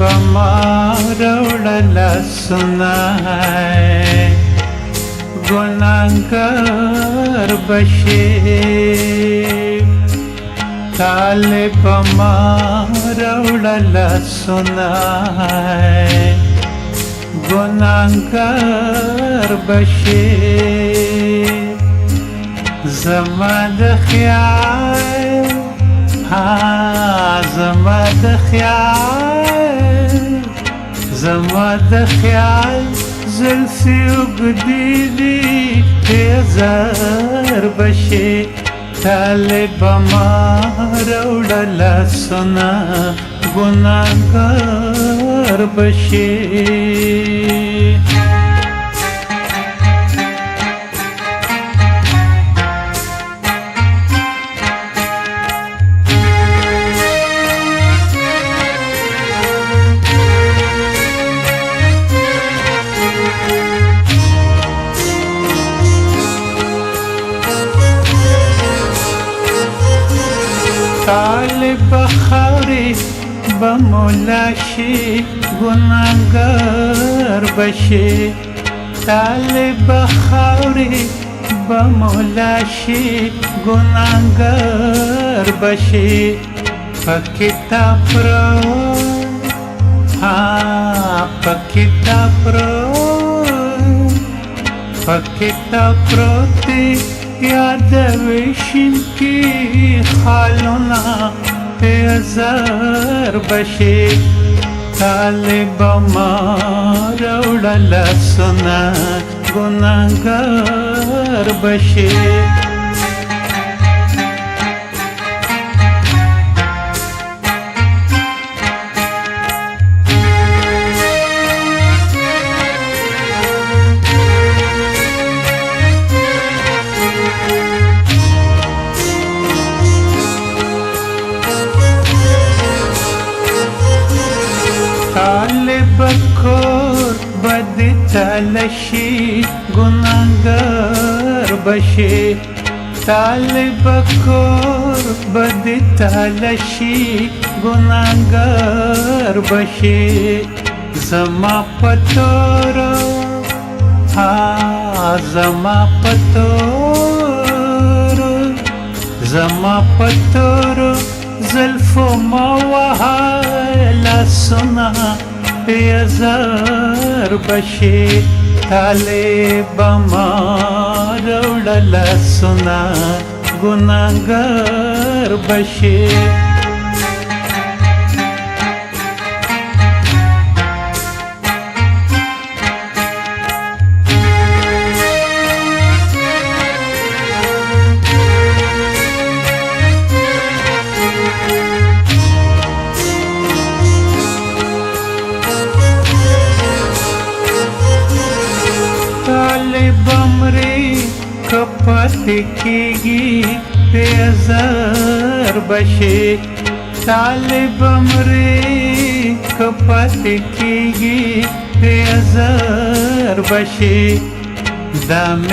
بما روڑلا سنائے گناہگار بشے طالب ما روڑلا سنائے گناہگار بشے زما د خیال زما د خیال زلفی اگدی دی تیزار بشی طالب ما روڑلا سنا گناہگار بشی طالب خاوری بمولاشی گناہگار بشی طالب خاوری بمولاشی گناہگار بشی پکتاب رو پکتاب روتی یاد ویشن کی خالونا تیزار بشی طالب ما روڑلا سنا گناہگار بشی طالب کور بد تلشی گناہگار بشی طالب کور بد تلشی گناہگار بشی زما پتورو زما پتورو زلفو موحالا سنا تیزار بشی طالب ما روڑلا سنا گناہگار بشی طالب امری کپت کیگی تیزار بشی طالب امری کپت کیگی تیزار بشی دم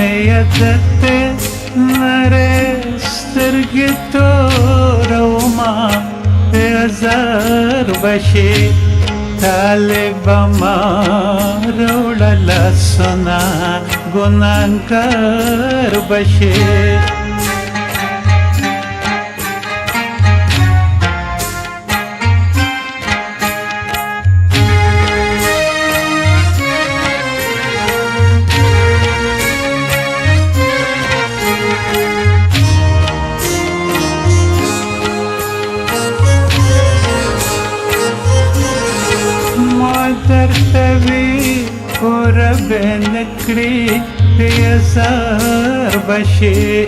یدت نرے سترگی توروما تیزار بشی طالب ما روڑلا سنا گناہگار بشی درتوی قرب نکری تیزار بشی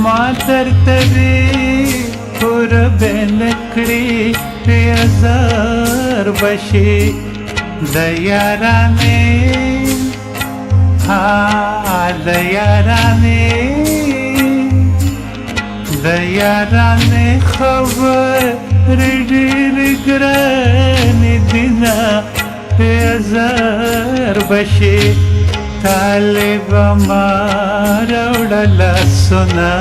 ما درتوی قرب نکری تیزار بشی دیارانی دیارانی خبر ډېر ګران دینا تیزار بشی तालिब मारा उड़ाला सुना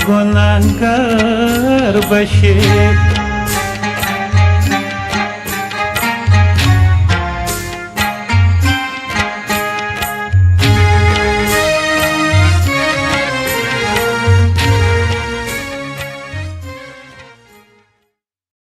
गुनाहगार बशे